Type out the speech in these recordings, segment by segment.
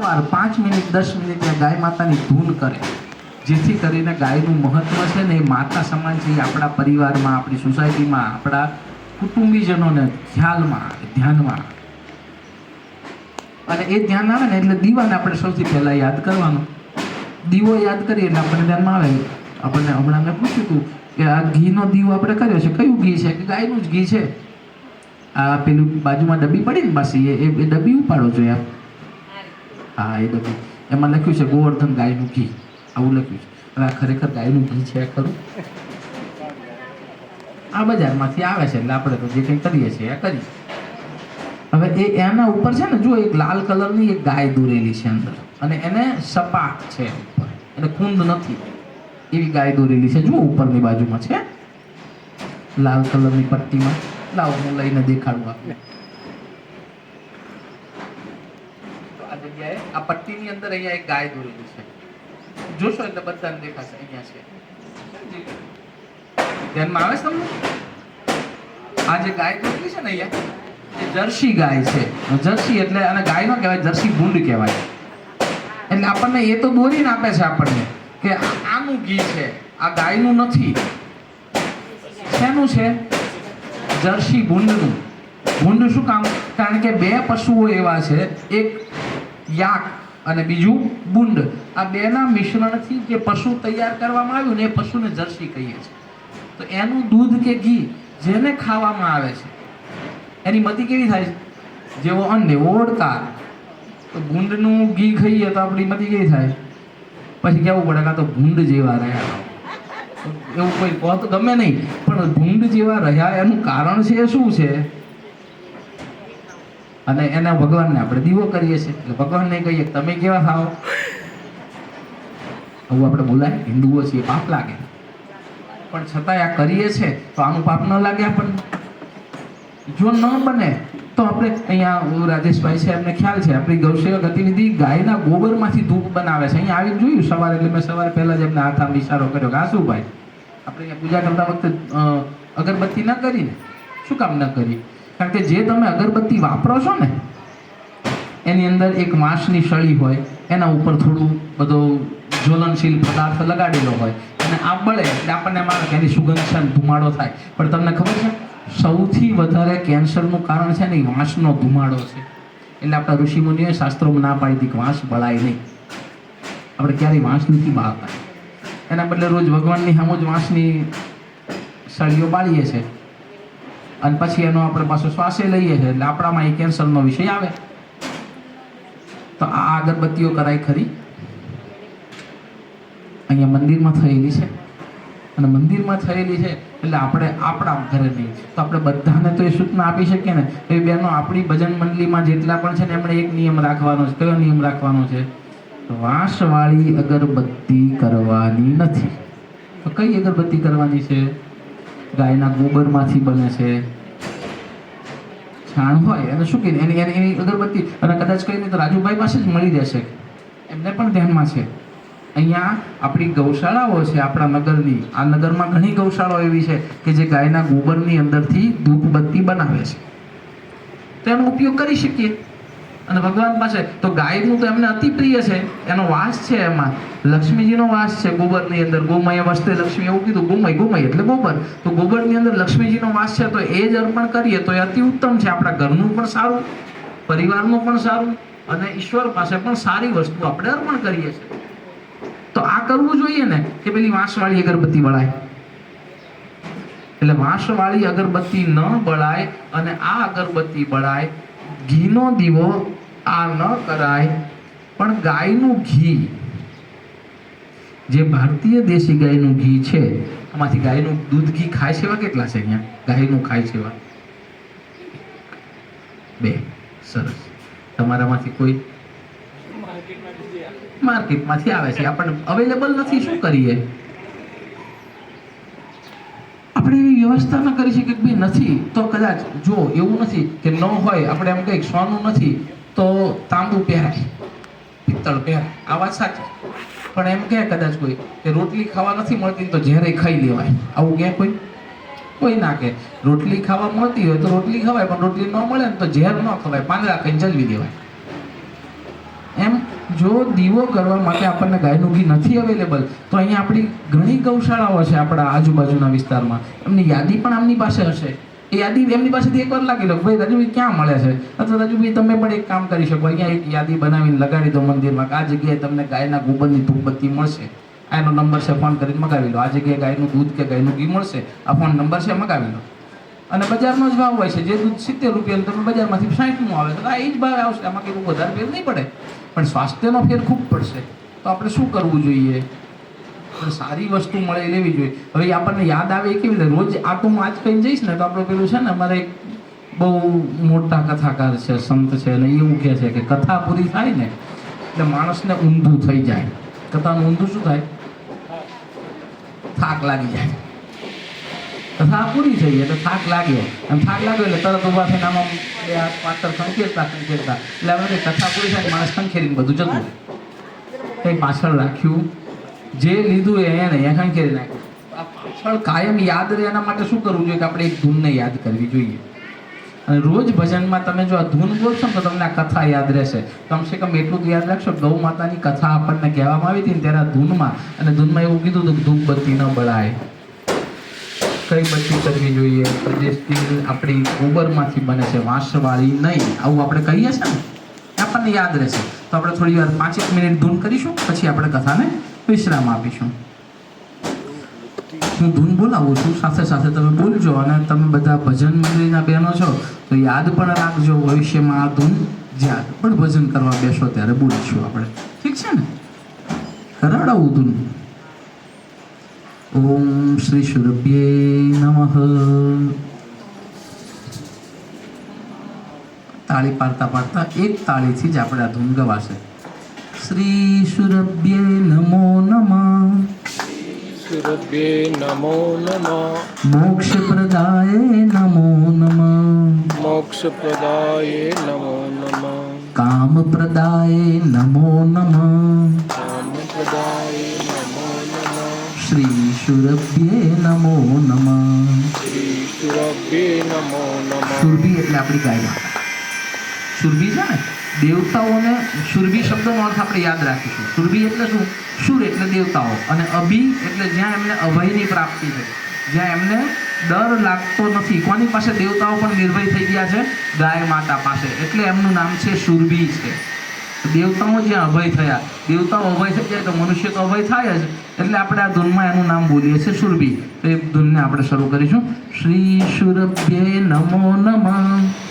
વાર 5 minute 10 minute એ ગાય માતાની ધૂન કરે, જેથી કરીને ગાયનું મહત્વ છે ને એ માતા સમાન છે. એ આપણા પરિવારમાં, આપણી સોસાયટીમાં, આપણા કુટુંબીજનોને ખ્યાલમાં આવે, ધ્યાનમાં આવે. અને એ ધ્યાન આવે ને એટલે દીવાને આપણે સૌથી પહેલાં યાદ કરવાનો. દીવો યાદ કરીએ એટલે આપણને ધ્યાનમાં આવે. આપણને હમણાં મેં પૂછ્યું હતું કે આ ઘીનો દીવો આપણે કર્યો છે, કયું ઘી છે? કે ગાયનું જ ઘી છે. આ પેલું બાજુમાં ડબ્બી પડી ને પાછી, એ ડબ્બી ઉપાડો જોઈએ આપ. હા, એ ડબ્બી એમાં લખ્યું છે ગોવર્ધન ગાયનું ઘી, આવું લખ્યું છે. હવે આ ખરેખર ગાયનું ઘી છે ખરું? આ બજારમાંથી આવે છે એટલે આપણે તો જે કંઈ કરીએ છીએ એ કરીએ. હવે એના ઉપર છે ને, જો એક લાલ કલરની એક ગાય દોરેલી છે અંદર, અને એને સપાટ છે ઉપર, એટલે કુંદ નથી એવી ગાય દોરેલી છે. જો ઉપરની બાજુમાં છે લાલ કલરની પટ્ટીમાં. લાવો હું લઈને દેખાડું આપને. આ જગ્યાએ આ પટ્ટીની અંદર અહીંયા એક ગાય દોરેલી છે. જોશો એટલે બધાને દેખાશે. અહીંયા છે, ધ્યાનમાં આવે છે તમને? આ જે ગાય દોરેલી છે ને અહીંયા, એ જર્સી ગાય છે. જર્સી એટલે, અને ગાય નો કહેવાય, જર્સી ભૂંડ કહેવાય. એટલે આપણને એ તો દોરીને આપે છે આપણને કે આનું ઘી છે, આ ગાયનું નથી. શેનું છે? જર્સી ભૂંડનું. ભૂંડ શું કામ? કારણ કે બે પશુઓ એવા છે, એક યાક અને બીજું ભૂંડ. આ બેના મિશ્રણથી જે પશુ તૈયાર કરવામાં આવ્યું ને એ પશુને જર્સી કહીએ છીએ. તો એનું દૂધ કે ઘી જેને ખાવામાં આવે છે એની મતિ કેવી થાય? જેવો અન્ન એવો ઓડકાર. તો ભૂંડનું ઘી ખાઈએ તો આપણી મતિ કેવી થાય? પછી કેવું પડે કાં તો ભૂંડ જેવા રહ્યા. એવું કોઈ કહો તો ગમે નહીં, પણ ભૂંડ જેવા રહ્યા એનું કારણ છે શું છે? અને એના ભગવાનને આપણે દીવો કરીએ છીએ એટલે ભગવાનને કહીએ તમે કેવા થાઓ. આવું આપણે બોલાય, હિન્દુઓ છીએ, પાપ લાગે. પણ છતાંય આ કરીએ છીએ તો આનું પાપ ન લાગે આપણને? જો ન બને તો આપણે અહીંયા રાજેશભાઈ છે, એમને ખ્યાલ છે, આપણી ગૌસેવા ગતિવિધિ ગાયના ગોબરમાંથી ધૂપ બનાવે છે. અહીંયા આવીને જોયું સવારે, એટલે મેં સવારે પહેલાં જ એમને હાથ આમ ઇશારો કર્યો કે આ શું ભાઈ, આપણે અહીંયા પૂજા કરતા વખતે અગરબત્તી ન કરીને શું કામ ન કરી? કારણ કે જે તમે અગરબત્તી વાપરો છો ને એની અંદર એક વાંસની સળી હોય, એના ઉપર થોડું બધો જ્વલનશીલ પદાર્થ લગાડેલો હોય, અને આ બળે એટલે આપણને માને કે એની સુગંધ છે, ધુમાડો થાય. પણ તમને ખબર છે સૌથી વધારે કેન્સરનું કારણ છે ને એ વાંસનો ધુમાડો છે. એટલે આપણા ઋષિમુનિઓએ શાસ્ત્રોમાં ના પાડી હતી કે વાંસ બળાય નહીં. આપણે ક્યારેય વાંસ નથી બાળતા. એના બદલે રોજ ભગવાનની સામે જ વાંસની સળીઓ બાળીએ છીએ, અને પછી એનો આપણે પાછો શ્વાસે લઈએ છીએ, એટલે આપણામાં એ કેન્સરનો વિષય આવે. તો આ અગરબત્તીઓ કરાય ખરી? અહીંયા મંદિરમાં થયેલી છે, અને મંદિરમાં થયેલી છે એટલે આપણે આપણા ઘરે નહીં. તો આપણે બધાને તો એ સૂચના આપી શકીએ ને. એ બહેનો આપણી ભજન મંડળીમાં જેટલા પણ છે ને એમણે એક નિયમ રાખવાનો છે. કયો નિયમ રાખવાનો છે? વાંસવાળી અગરબત્તી કરવાની નથી. તો કઈ અગરબત્તી કરવાની છે? ગાયના ગોબરમાંથી બને છે, છાણ હોય અને શું કહીને એની અગરબત્તી. અને કદાચ કઈ નહીં તો રાજુભાઈ પાસે જ મળી જશે, એમને પણ ધ્યાનમાં છે. અહીંયા આપણી ગૌશાળાઓ છે આપણા નગરની. આ નગરમાં ઘણી ગૌશાળાઓ એવી છે કે જે ગાયના ગોબરની અંદરથી ધૂપબત્તી બનાવે છે. તો એનો ઉપયોગ કરી શકીએ. અને ભગવાન પાસે તો ગાયનું તો એમને અતિ પ્રિય છે, એનો વાસ છે, એમાં લક્ષ્મીજીનો વાસ છે ગોબરની અંદર. ગોમય વસ્તે લક્ષ્મી, એવું કીધું. ગોમય, ગોમય એટલે ગોબર. તો ગોબરની અંદર લક્ષ્મીજીનો વાસ છે, તો એ જ અર્પણ કરીએ તો એ અતિ ઉત્તમ છે. આપણા ઘરનું પણ સારું, પરિવારનું પણ સારું, અને ઈશ્વર પાસે પણ સારી વસ્તુ આપણે અર્પણ કરીએ છીએ. તો આ કરવું જોઈએ ને કે પેલી વાંસવાળી અગરબત્તી બળાય. એટલે વાંસવાળી અગરબત્તી ન બળાય અને આ અગરબત્તી બળાય. ઘીનો દીવો આ ન કરાય. પણ ગાયનું ઘી, જે ભારતીય દેશી ગાયનું ઘી છે, આમાંથી ગાયનું દૂધ ઘી ખાય છે એવા કેટલા છે અહીંયા? ગાયનું ખાય છે એવા 2. સરસ. તમારામાંથી કોઈ? માર્કેટમાંથી આવે છે, આપણને અવેલેબલ નથી. શું કરીએ? આપણે એવી વ્યવસ્થા ન કરી શકીએ કે ભાઈ નથી તો કદાચ જો એવું નથી કે ન હોય, આપણે એમ કંઈક સોનું નથી તો તાંબુ પહેરાય, પિત્તળ પહેરાય. આ વાત સાચી. પણ એમ કહે કદાચ કોઈ કે રોટલી ખાવા નથી મળતી તો ઝેરે ખાઈ લેવાય, આવું કહે કોઈ? કોઈ ના કહે. રોટલી ખાવા મળતી હોય તો રોટલી ખવાય, પણ રોટલી ન મળે ને તો ઝેર ન ખવાય, પાંદડા ખાઈને જલવી દેવાય. એમ જો દીવો કરવા માટે આપણને ગાયનું ઘી નથી અવેલેબલ તો અહીંયા આપણી ઘણી ગૌશાળાઓ છે આપણા આજુબાજુના વિસ્તારમાં, એમની યાદી પણ આમની પાસે હશે. એ યાદી એમની પાસેથી એકવાર લાગી લો, ભાઈ રાજુભાઈ ક્યાં મળે છે, અથવા રાજુભાઈ તમે પણ એક કામ કરી શકો, અહીંયા એક યાદી બનાવીને લગાડી દો મંદિરમાં કે આ જગ્યાએ તમને ગાયના ગોબરની ધૂપબત્તી મળશે, આ એનો નંબર છે, ફોન કરીને મગાવી લો. આ જગ્યાએ ગાયનું દૂધ કે ગાયનું ઘી મળશે, આ ફોન નંબર છે, મગાવી લો. અને બજારનો જ ભાવ હોય છે, જે દૂધ 70 રૂપિયા તમે બજારમાંથી 60નું આવે તો આ એ જ ભાવ આવશે, આમાં કંઈ વધારે ફેર નહીં પડે. પણ સ્વાસ્થ્યનો ફેર ખૂબ પડશે. તો આપણે શું કરવું જોઈએ? પણ સારી વસ્તુ મળે એ લેવી જોઈએ. હવે આપણને યાદ આવે એ કેવી રીતે? રોજ આટું આજ કહીને જઈશ ને તો આપણે પેલું છે ને, અમારે એક બહુ મોટા કથાકાર છે, સંત છે, અને એવું કહે છે કે કથા પૂરી થાય ને એટલે માણસને ઊંધું થઈ જાય. કથાનું ઊંધું શું થાય? થાક લાગી જાય. કથા પૂરી થઈ એટલે થાક લાગ્યો, અને થાક લાગ્યો એટલે તરત ઊભા થઈને આમાં બે હાથ પાછળ ખંખેરતા એટલે આપણે કથા પૂરી થાય માણસ ખંખેરીને બધું જતું, કંઈ પાછળ રાખ્યું, જે લીધું એને અહીંયા ખંખેરી નાખ્યું. આ પાછળ કાયમ યાદ રહે એના માટે શું કરવું જોઈએ કે આપણે એક ધૂનને યાદ કરવી જોઈએ. અને રોજ ભજનમાં તમે જો આ ધૂન બોલશો તો તમને આ કથા યાદ રહેશે. કમસે કમ એટલું તો યાદ રાખશો, ગૌ માતાની કથા આપણને કહેવામાં આવી હતી ને ત્યારે આ ધૂનમાં, અને ધૂનમાં એવું કીધું હતું કે ધૂપ બત્તી ન બળાય, કઈ બત્તી કરવી જોઈએ, જે સ્ટીલ આપણી ગોબરમાંથી બને છે, વાંસવાળી નહીં, આવું આપણે કહીએ છીએ ને, આપણને યાદ રહેશે. તો આપણે થોડી વાર 5 મિનિટ ધૂન કરીશું, પછી આપણે કથાને વિશ્રામ આપીશું. હું ધૂન બોલાવું છું, સાથે સાથે તમે બોલજો, અને તમે બધા ભજન મંડળીના બહેનો છો તો યાદ પણ રાખજો, ભવિષ્યમાં આ ધૂન જ્યારે પણ ભજન કરવા બેસો ત્યારે બોલીશું આપણે. ઠીક છે ને? કરાવડાવું ધૂન. ઓમ શ્રી સુરભ્યે નમઃ. તાળી પાડતા પાડતા એક તાળીથી જ આપણે આ ધૂન ગવાશે. શ્રી સુરભ્યે નમો નમઃ. સુરભ્યે નમો નમઃ. મોક્ષ પ્રદાય નમો નમઃ. મોક્ષ પ્રદાય નમો નમઃ. કામ પ્રદાય નમો નમઃ. કામ પ્રદાય નમો નમઃ. શ્રી સુરભ્યે નમો નમઃ. શ્રી સુરભ્યે નમો નમઃ. સુરભી એટલે આપણી ગાય માતા. સુરભી છે ને, દેવતાઓને સુરભી શબ્દનો અર્થ આપણે યાદ રાખીશું. સુરભી એટલે શું? સુર એટલે દેવતાઓ, અને અભિ એટલે જ્યાં એમને અભયની પ્રાપ્તિ છે, જ્યાં એમને ડર લાગતો નથી. કોની પાસે? દેવતાઓ પણ નિર્ભય થઈ ગયા છે, ગાય માતા પાસે, એટલે એમનું નામ છે સુરભી છે. દેવતાઓ જ્યાં અભય થયા, દેવતાઓ અભય થઈ જાય તો મનુષ્ય તો અભય થાય જ, એટલે આપણે આ ધૂનમાં એનું નામ બોલીએ છીએ સુરભી. તો એ ધૂનને આપણે શરૂ કરીશું. શ્રી સુરભ્યે નમો નમઃ.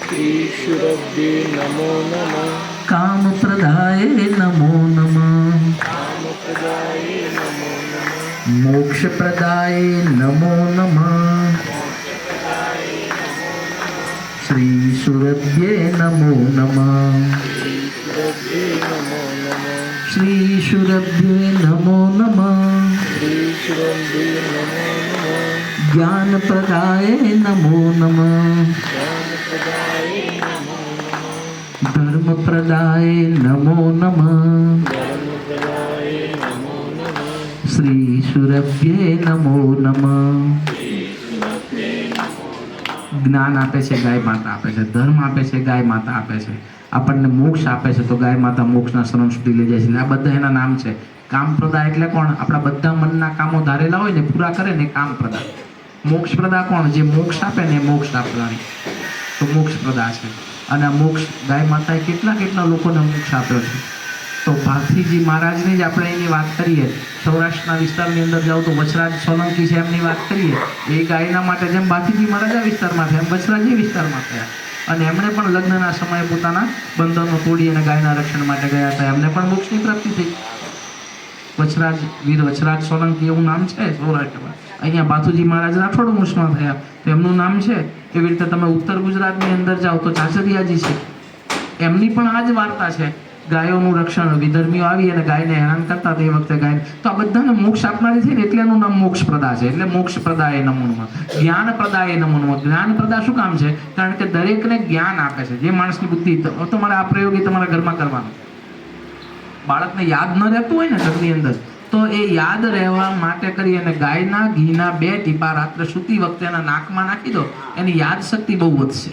શ્રી સુરભ્યે નમો નમઃ. કામ પ્રદાય નમો નમઃ. કામ પ્રદાય નમો નમઃ. મોક્ષ પ્રદાય નમો નમઃ. શ્રી સુરભ્યે નમો નમઃ. સુરભ્યે નમો નમઃ. શ્રી સુરભ્યે નમો નમઃ. શ્રી સુરભ્યે નમો નમઃ. જ્ઞાન પ્રદાય નમો નમઃ. જ્ઞાન પ્રદાય નમો નમઃ. ધર્મ પ્રદાય નમો નમઃ. ધર્મ પ્રદાય નમો નમઃ. શ્રી સુરભ્યે નમો નમઃ. જ્ઞાન આપે છે ગાય માતા આપે છે, ધર્મ આપે છે ગાય માતા આપે છે, આપણને મોક્ષ આપે છે તો ગાય માતા મોક્ષના શરણ સુધી લઈ જાય છે. આ બધા એના નામ છે. કામપ્રદા એટલે કોણ? આપણા બધા મનના કામો ધારેલા હોય ને પૂરા કરે ને કામપ્રદા. મોક્ષપ્રદા કોણ? જે મોક્ષ આપે ને મોક્ષ આપનારી, તો મોક્ષપ્રદા છે. અને આ મોક્ષ ગાય માતાએ કેટલા લોકોને મોક્ષ આપ્યો છે. તો ભારતીજી મહારાજની જ આપણે એની વાત કરીએ, સૌરાષ્ટ્રના વિસ્તારની અંદર જાઓ તો વચરાજ સોલંકી છે, એમની વાત કરીએ, એ ગાયના માટે જેમ ભારતીજી મહારાજ આ વિસ્તારમાં થયા, એમ વચરાજ એ વિસ્તારમાં થયા. અને એમણે પણ લગ્નના સમયે પોતાના બંધનો તોડી અને ગાયના રક્ષણ માટે ગયા હતા. એમને પણ મોક્ષની પ્રાપ્તિ થઈ. વચરાજ, વીર વચરાજ સોલંકી એવું નામ છે સૌરાષ્ટ્રમાં. અહીંયા બાથુજી મહારાજ રાઠોડ વંશમાં થયા તો એમનું નામ છે. એવી રીતે તમે ઉત્તર ગુજરાતની અંદર જાઓ તો ચાચરિયાજી છે, એમની પણ આ જ વાર્તા છે. ગાયોનું રક્ષણ, વિધર્મીઓ આવી અને ગાયને હેરાન કરતા તે વખતે ગાય, તો આ બધાને મોક્ષ આપનારી થઈ ને એટલે એનું નામ મોક્ષપ્રદા છે. એટલે મોક્ષપ્રદાય નમો નમઃ. જ્ઞાનપ્રદાય નમો નમઃ. જ્ઞાનપ્રદા શું કામ છે? કારણ કે દરેકને જ્ઞાન આપે છે. જે માણસની બુદ્ધિ, તમારે આ પ્રયોગ એ તમારા ઘરમાં કરવાનો. બાળકને યાદ ન રહેતું હોય ને ઘરની અંદર, તો એ યાદ રહેવા માટે કરી અને ગાયના ઘીના 2 ટીપા રાત્રે સૂતી વખતે એના નાકમાં નાખી દો, એની યાદ શક્તિ બહુ વધશે.